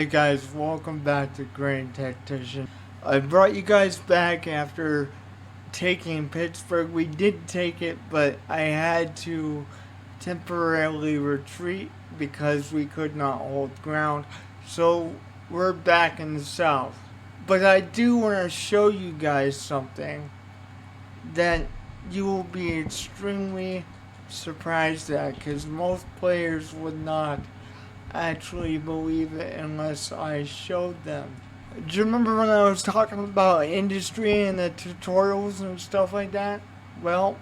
Hey guys, welcome back to Grand Tactician. I brought you guys back after taking Pittsburgh. We did take it, but I had to temporarily retreat because we could not hold ground. So we're back in the South. But I do want to show you guys something that you will be extremely surprised at because most players would not actually believe it unless I showed them. Do you remember when I was talking about industry and the tutorials and stuff like that? Well,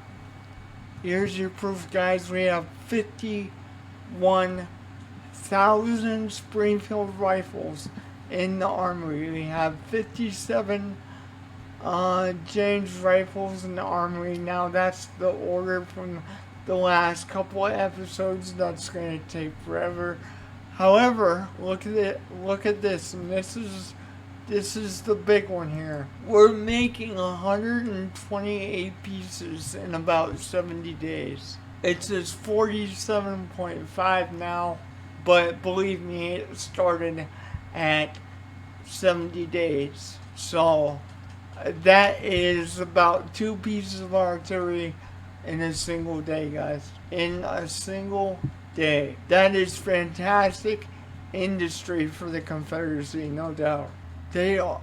here's your proof, guys. We have 51,000 Springfield rifles in the armory. We have 57 James rifles in the armory. Now that's the order from the last couple of episodes. That's going to take forever. However, look at it. Look at this, and this is the big one here. We're making 128 pieces in about 70 days. It says 47.5 now, but believe me, it started at 70 days. So that is about 2 pieces of artillery in a single day, guys. In a single day. That is fantastic industry for the Confederacy, no doubt. They are,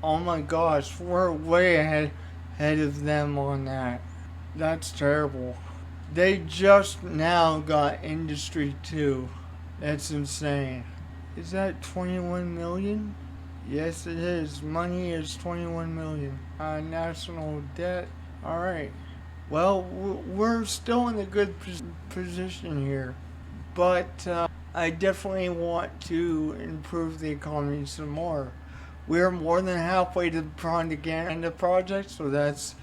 oh my gosh, we're way ahead of them on that. That's terrible. They just now got industry 2. That's insane. Is that 21 million? Yes, it is. Money is 21 million. National debt. Alright. Well, we're still in a good position here. But I definitely want to improve the economy some more. We're more than halfway to the propaganda project, so that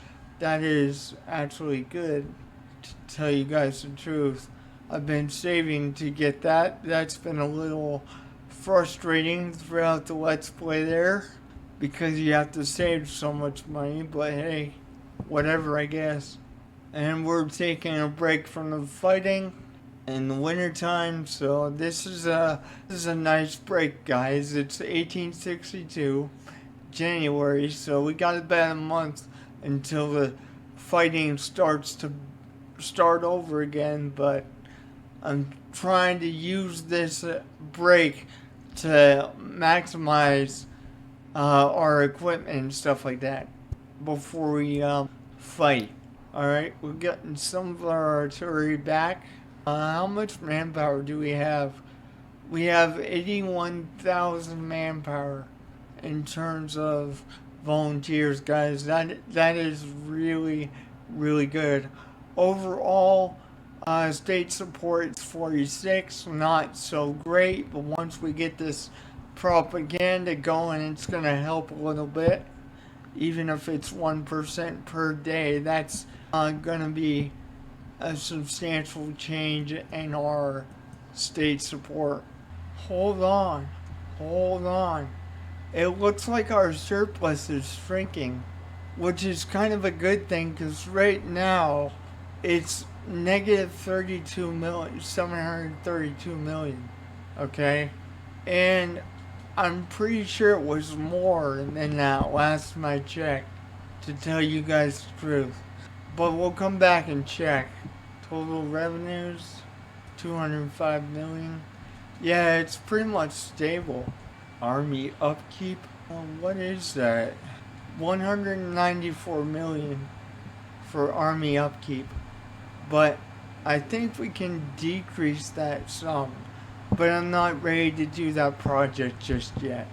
is actually good. To tell you guys the truth, I've been saving to get that. That's been a little frustrating throughout the Let's Play there, because you have to save so much money, but hey, whatever, I guess. And we're taking a break from the fighting in the winter time, so this is a nice break, guys. It's 1862 January, so we got about a month until the fighting starts over again, but I'm trying to use this break to maximize our equipment and stuff like that before we fight. Alright, we're getting some of our artillery back. How much manpower do we have? We have 81,000 manpower in terms of volunteers, guys. That is really, really good. Overall, state support is 46. Not so great, but once we get this propaganda going, it's going to help a little bit. Even if it's 1% per day, that's going to be a substantial change in our state support. Hold on. It looks like our surplus is shrinking, which is kind of a good thing because right now it's negative 732 million. Okay? And I'm pretty sure it was more than that last time I checked, to tell you guys the truth. But we'll come back and check. Total revenues, 205 million. Yeah, it's pretty much stable. Army upkeep, what is that? 194 million for army upkeep. But I think we can decrease that some. But I'm not ready to do that project just yet.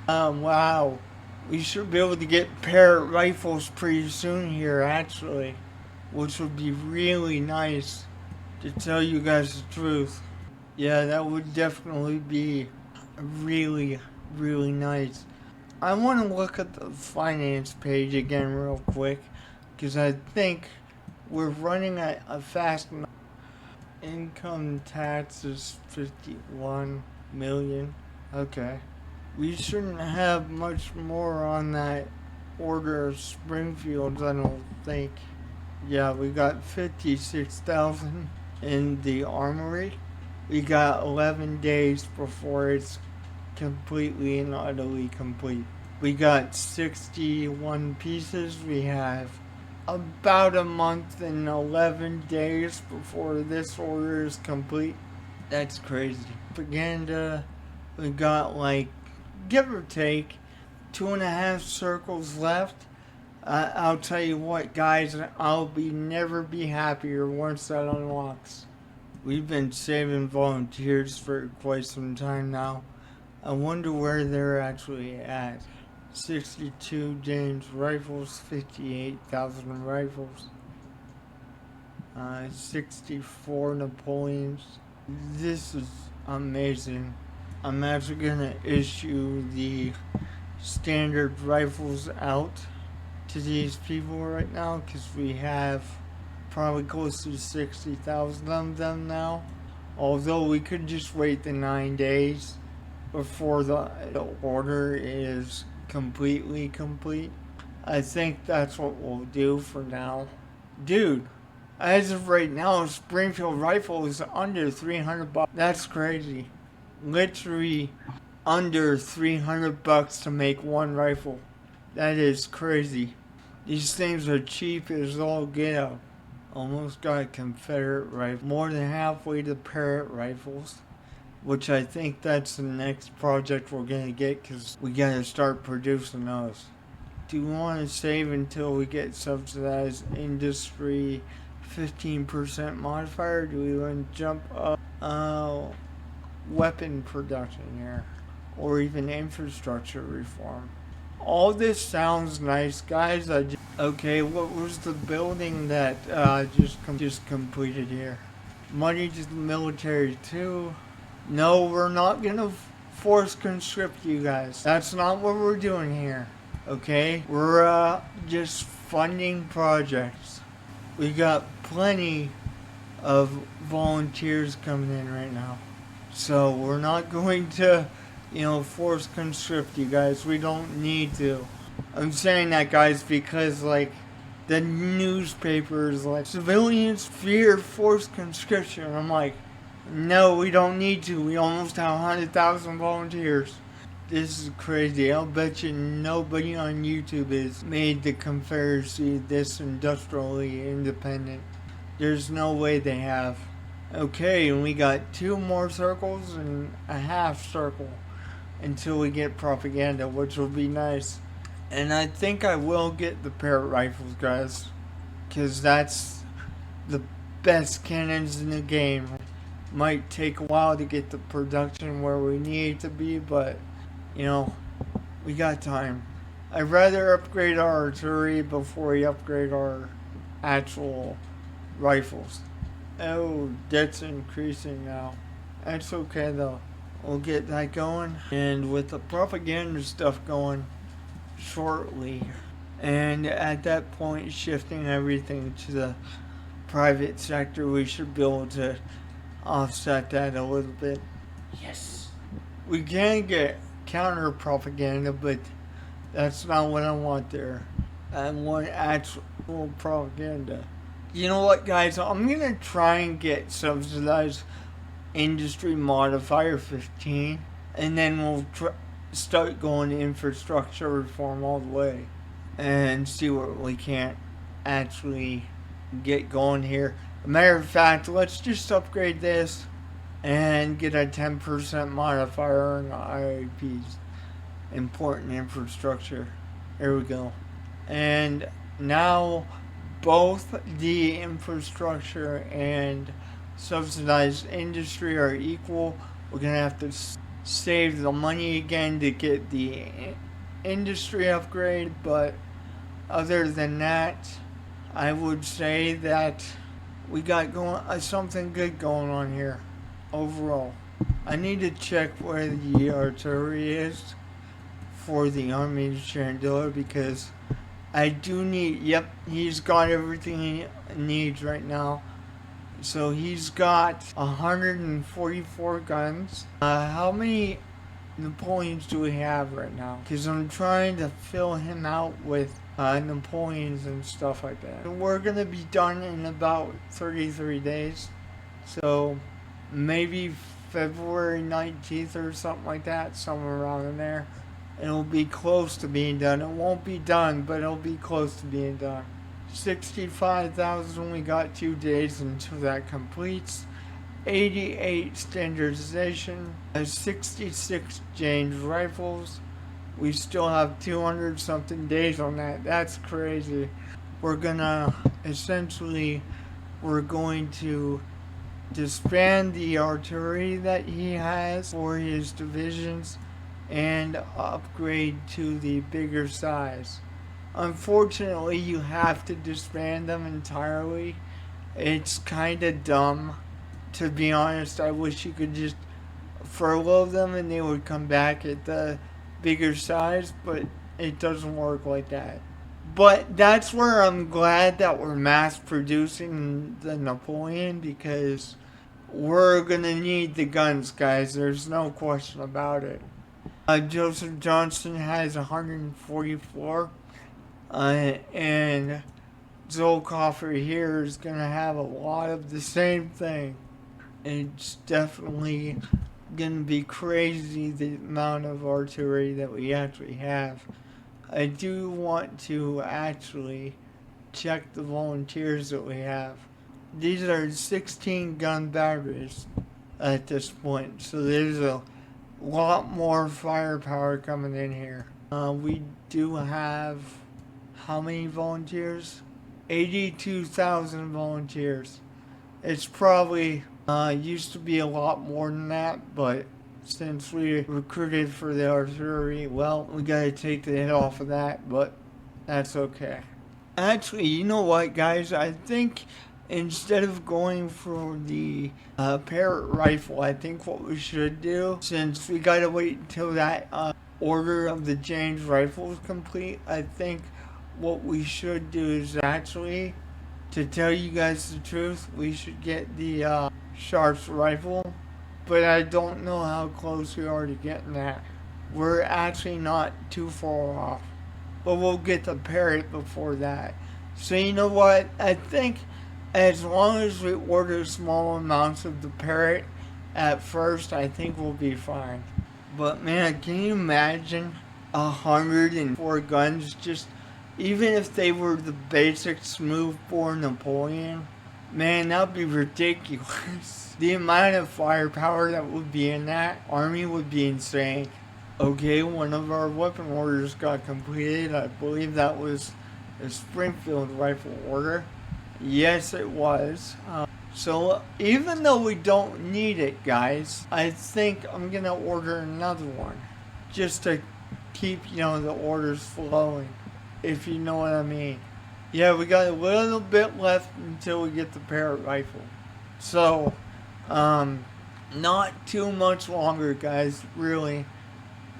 Wow. We should be able to get Parrott rifles pretty soon here, actually. Which would be really nice, to tell you guys the truth. Yeah, that would definitely be really, really nice. I want to look at the finance page again real quick, because I think we're running at a fast enough. Income tax is 51 million. Okay. We shouldn't have much more on that order of Springfields, I don't think. Yeah, we got 56,000 in the armory. We got 11 days before it's completely and utterly complete. We got 61 pieces. We have about a month and 11 days before this order is complete. That's crazy. Propaganda, we got like, give or take, 2.5 circles left. I'll tell you what, guys, I'll never be happier once that unlocks. We've been saving volunteers for quite some time now. I wonder where they're actually at. 62 James rifles, 58,000 rifles, 64 Napoleons. This is amazing. I'm actually gonna issue the standard rifles out to these people right now because we have probably close to 60,000 of them now. Although we could just wait the 9 days before the order is completely complete. I think that's what we'll do for now. Dude, as of right now, Springfield rifle is under 300 bucks. That's crazy. Literally under 300 bucks to make one rifle. That is crazy. These things are cheap as all get out. Almost got a Confederate rifle. More than halfway to Parrott rifles. Which I think that's the next project we're gonna get because we gotta start producing those. Do we want to save until we get subsidized industry 15% modifier? Do we want to jump up weapon production here? Or even infrastructure reform? All this sounds nice, guys. Okay, what was the building that just completed here? Money to the military too. No, we're not gonna force conscript you guys. That's not what we're doing here. Okay? We're just funding projects. We got plenty of volunteers coming in right now. So we're not going to, force conscript you guys. We don't need to. I'm saying that, guys, because like the newspapers like civilians fear forced conscription. I'm like, no, we don't need to. We almost have 100,000 volunteers. This is crazy. I'll bet you nobody on YouTube has made the Confederacy this industrially independent. There's no way they have. Okay, and we got 2 more circles and a half circle until we get propaganda, which will be nice. And I think I will get the Parrott rifles, guys, because that's the best cannons in the game. Might take a while to get the production where we need to be, but we got time. I'd rather upgrade our artillery before we upgrade our actual rifles. Oh, debt's increasing now. That's okay though. We'll get that going, and with the propaganda stuff going shortly, and at that point shifting everything to the private sector, we should be able to offset that a little bit. Yes. We can get counter propaganda, but that's not what I want there. I want actual propaganda. You know what, guys? I'm gonna try and get subsidized industry modifier 15, and then we'll start going to infrastructure reform all the way and see what we can't actually get going here. Matter of fact, let's just upgrade this and get a 10% modifier on IAPs. Important infrastructure. There we go. And now both the infrastructure and subsidized industry are equal. We're going to have to save the money again to get the industry upgrade, but other than that, I would say that we got something good going on here overall. I need to check where the artillery is for the Army Chandler because I do need, yep, he's got everything he needs right now. So he's got 144 guns. How many Napoleons do we have right now? Because I'm trying to fill him out with Napoleons and stuff like that. We're going to be done in about 33 days. So maybe February 19th or something like that, somewhere around in there. It'll be close to being done. It won't be done, but it'll be close to being done. 65,000, we got 2 days until that completes. 88 standardization, 66 James rifles. We still have 200 something days on that. That's crazy. We're gonna we're going to disband the artillery that he has for his divisions and upgrade to the bigger size. Unfortunately, you have to disband them entirely. It's kind of dumb, to be honest. I wish you could just furlough them and they would come back at the bigger size, but it doesn't work like that. But that's where I'm glad that we're mass producing the Napoleon, because we're gonna need the guns, guys. There's no question about it. Joseph Johnson has 144, and Zolkoffer here is gonna have a lot of the same thing. It's definitely gonna be crazy the amount of artillery that we actually have. I do want to actually check the volunteers that we have. These are 16 gun batteries at this point, so there's a lot more firepower coming in here. We do have how many volunteers? 82,000 volunteers. It's probably used to be a lot more than that, but since we recruited for the artillery, well, we gotta take the hit off of that, but that's okay. Actually, you know what, guys? I think instead of going for the Parrot rifle, I think what we should do, since we gotta wait until that order of the James rifle is complete, I think what we should do is actually, to tell you guys the truth, we should get the Sharps rifle. But I don't know how close we are to getting that. We're actually not too far off. But we'll get the Parrot before that. So you know what? I think as long as we order small amounts of the Parrot at first, I think we'll be fine. But man, can you imagine 104 guns? Just even if they were the basic smoothbore Napoleon, man, that'd be ridiculous. The amount of firepower that would be in that army would be insane. Okay, one of our weapon orders got completed. I believe that was a Springfield rifle order. Yes, it was. So even though we don't need it, guys, I think I'm gonna order another one just to keep, the orders flowing, if you know what I mean. Yeah, we got a little bit left until we get the Parrot rifle. So, not too much longer, guys, really.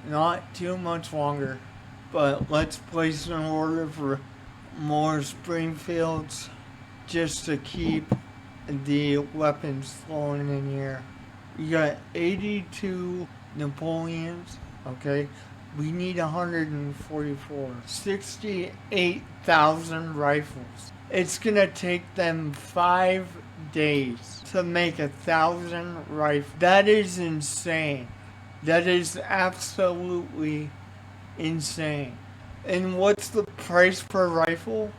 Not too much longer. But let's place an order for more Springfields just to keep the weapons flowing in here. We got 82 Napoleons, okay? We need 144. 68,000 rifles. It's gonna take them 5 days to make 1,000 rifles. That is insane. That is absolutely insane. And what's the price per rifle?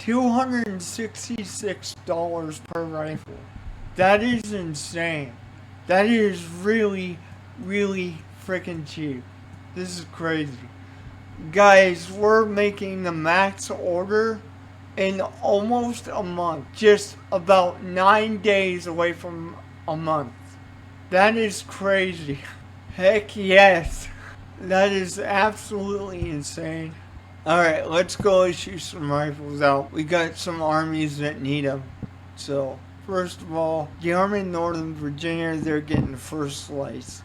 $266 per rifle. That is insane. That is really, really freaking cheap. This is crazy. Guys, we're making the max order in almost a month. Just about 9 days away from a month. That is crazy. Heck yes. That is absolutely insane. Alright, let's go issue some rifles out. We got some armies that need them. So, first of all, the Army of Northern Virginia, they're getting the first slice.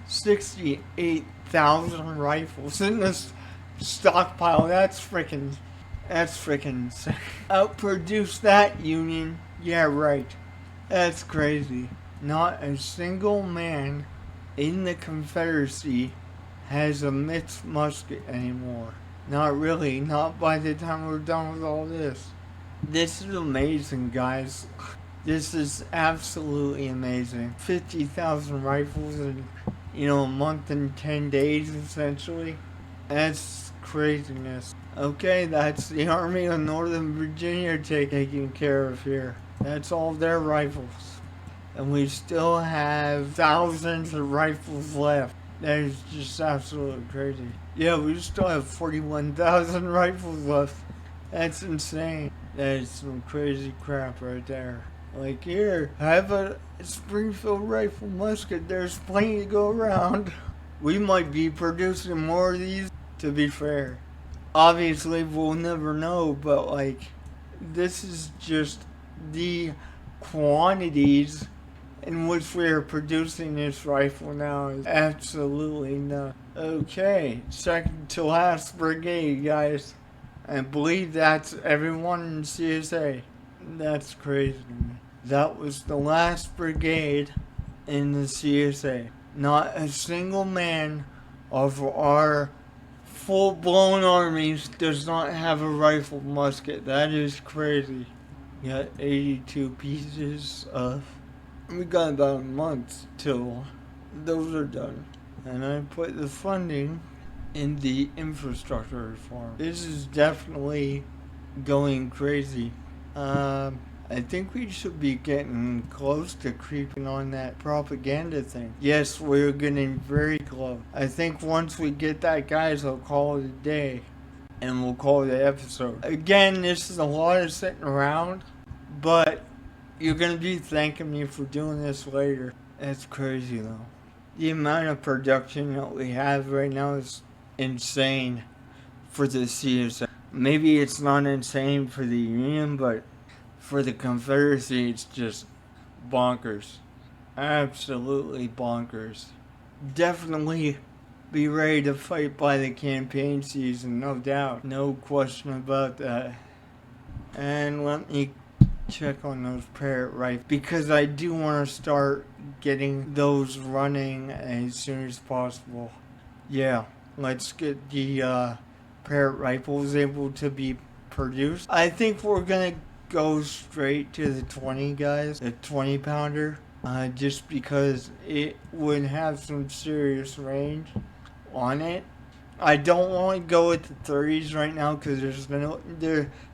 68,000 rifles in this stockpile. That's freaking insane. Outproduce that, Union. Yeah, right. That's crazy. Not a single man in the Confederacy has a mixed musket anymore. Not really. Not by the time we're done with all this. This is amazing, guys. This is absolutely amazing. 50,000 rifles in, a month and 10 days, essentially. That's craziness. Okay, that's the Army of Northern Virginia taking care of here. That's all their rifles. And we still have thousands of rifles left. That is just absolutely crazy. Yeah, we still have 41,000 rifles left. That's insane. That is some crazy crap right there. Like, here, have a Springfield rifle musket. There's plenty to go around. We might be producing more of these, to be fair. Obviously, we'll never know, but, like, this is just the quantities in which we are producing this rifle now is absolutely nuts. Okay, second to last brigade, guys. I believe that's everyone in CSA. That's crazy to me. That was the last brigade in the CSA. Not a single man of our full-blown armies does not have a rifle musket. That is crazy. Got 82 pieces of... We got about a month till those are done. And I put the funding in the infrastructure reform. This is definitely going crazy. I think we should be getting close to creeping on that propaganda thing. Yes, we're getting very close. I think once we get that, guys, I'll call it a day. And we'll call it an episode. Again, this is a lot of sitting around. But you're going to be thanking me for doing this later. That's crazy, though. The amount of production that we have right now is insane for the CSA. Maybe it's not insane for the Union, but for the Confederacy, it's just bonkers. Absolutely bonkers. Definitely be ready to fight by the campaign season, no doubt. No question about that. And let me check on those parrot rifles, because I do want to start getting those running as soon as possible. Yeah, let's get the parrot rifles able to be produced. I think we're gonna go straight to the 20, guys, the 20 pounder, just because it would have some serious range on it. I don't want to go with the 30s right now because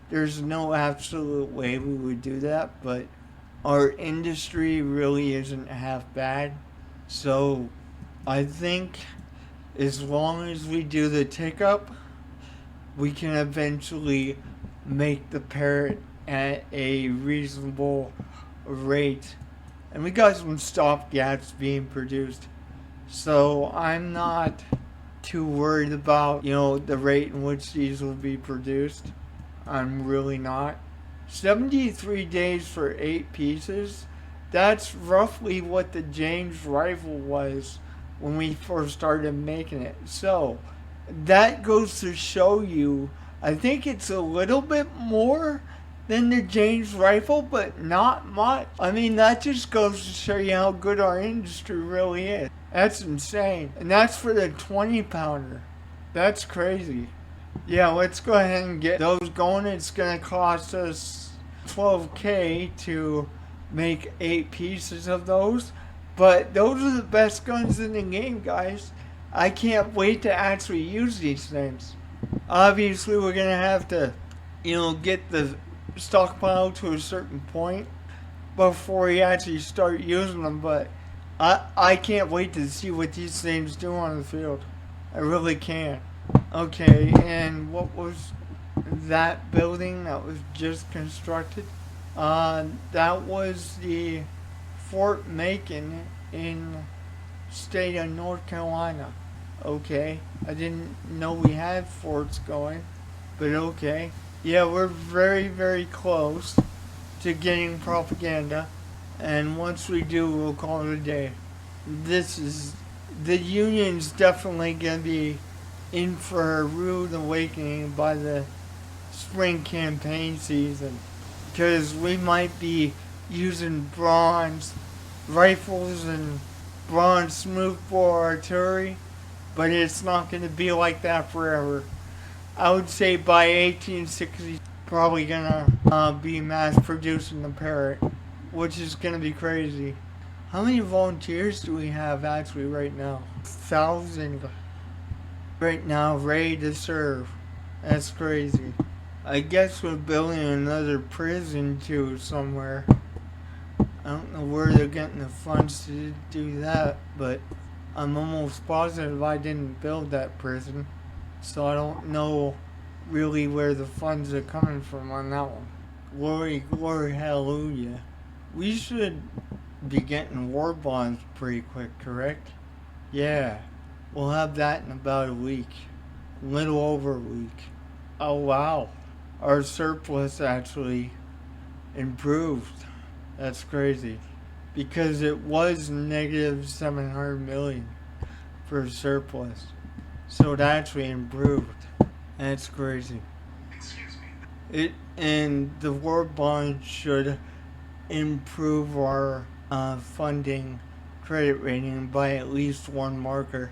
there's no absolute way we would do that, but our industry really isn't half bad. So I think as long as we do the tick up, we can eventually make the parrot at a reasonable rate. And we got some stopgaps being produced. So I'm not too worried about, the rate in which these will be produced. I'm really not. 73 days for 8 pieces. That's roughly what the James rifle was when we first started making it. So that goes to show you, I think it's a little bit more than the James rifle, but not much. I mean, that just goes to show you how good our industry really is. That's insane. And that's for the 20 pounder. That's crazy. Yeah, let's go ahead and get those going. It's going to cost us $12,000 to make 8 pieces of those. But those are the best guns in the game, guys. I can't wait to actually use these things. Obviously, we're going to have to, get the stockpile to a certain point before we actually start using them. But I can't wait to see what these things do on the field. I really can't. Okay, and what was that building that was just constructed? That was the Fort Macon in state of North Carolina. Okay, I didn't know we had forts going, but okay. Yeah, we're very, very close to getting propaganda, and once we do, we'll call it a day. The Union's definitely going to be in for a rude awakening by the spring campaign season, because we might be using bronze rifles and bronze smoothbore artillery, but it's not going to be like that forever. I would say by 1860, probably going to be mass producing the parrot. which is gonna be crazy. How many volunteers do we have actually right now? 1,000 right now, ready to serve. That's crazy. I guess we're building another prison too somewhere. I don't know where they're getting the funds to do that, but I'm almost positive I didn't build that prison. So I don't know really where the funds are coming from on that one. Glory, glory, hallelujah. We should be getting war bonds pretty quick, correct? Yeah. We'll have that in about a week. A little over a week. Oh wow. Our surplus actually improved. That's crazy. Because it was negative 700 million for surplus. So it actually improved. That's crazy. Excuse me. And the war bond should improve our funding credit rating by at least one marker.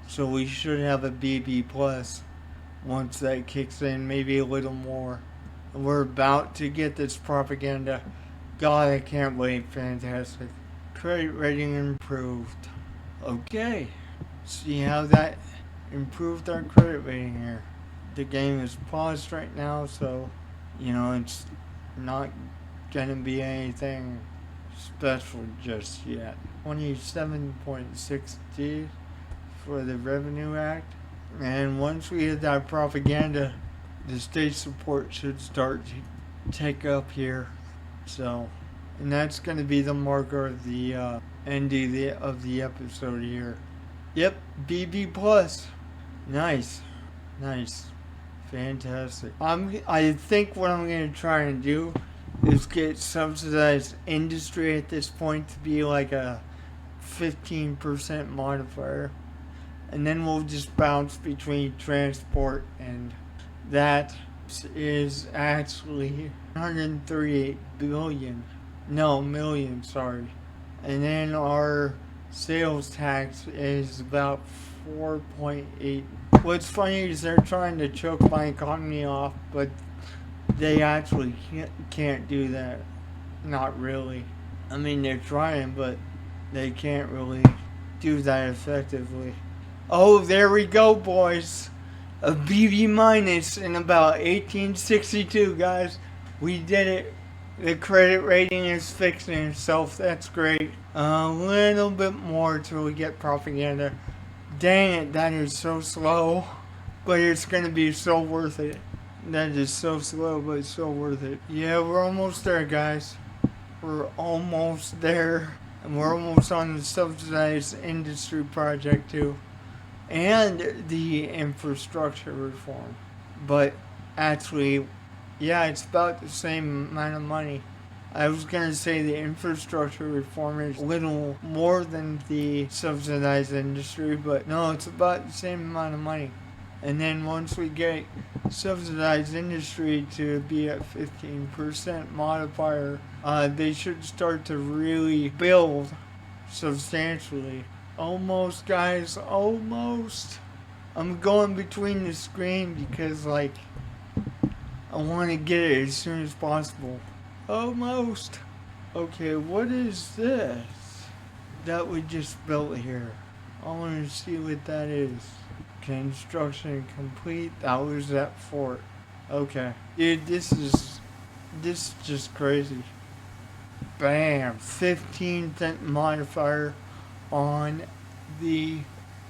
So we should have a BB plus once that kicks in, maybe a little more. We're about to get this propaganda. God, I can't wait. Fantastic. Credit rating improved. Okay. See how that improved our credit rating here. The game is paused right now, so, it's not gonna be anything special just yet. 27.6D for the Revenue Act. And once we hit that propaganda, the state support should start to take up here. So, and that's going to be the marker of the end of the episode here. Yep, BB plus. Nice, fantastic. I think what I'm going to try and do is get subsidized industry at this point to be like a 15% modifier. And then we'll just bounce between transport, and that is actually 138 billion. No, million, sorry. And then our sales tax is about 4.8. What's funny is they're trying to choke my economy off, but they actually can't do that. Not really. I mean, they're trying, but they can't really do that effectively. Oh, there we go, boys. A BB minus in about 1862, guys. We did it. The credit rating is fixing itself. That's great. A little bit more till we get propaganda. Dang it, that is so slow. But it's going to be so worth it. That is so slow, but so worth it. Yeah, we're almost there, guys. We're almost there. And we're almost on the subsidized industry project, too. And the infrastructure reform. But actually, yeah, it's about the same amount of money. I was going to say the infrastructure reform is a little more than the subsidized industry, but no, it's about the same amount of money. And then once we get subsidized industry to be at 15% modifier, they should start to really build substantially. Almost, guys, almost. I'm going between the screen because, I want to get it as soon as possible. Almost. Okay, what is this that we just built here? I want to see what that is. Construction complete. That was that fort. Okay. Dude, this is just crazy. Bam. 15% modifier on the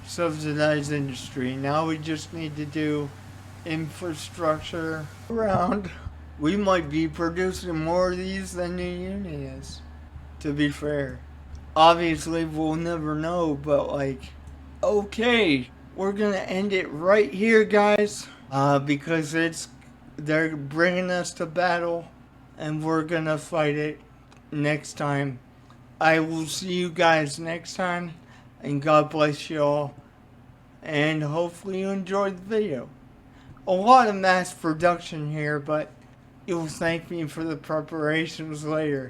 subsidized industry. Now we just need to do infrastructure around. We might be producing more of these than the union is, to be fair. Obviously, we'll never know, but okay, we're gonna end it right here, guys, because they're bringing us to battle, and we're gonna fight it next time. I will see you guys next time, and God bless you all, and hopefully you enjoyed the video. A lot of mass production here, but you'll thank me for the preparations later.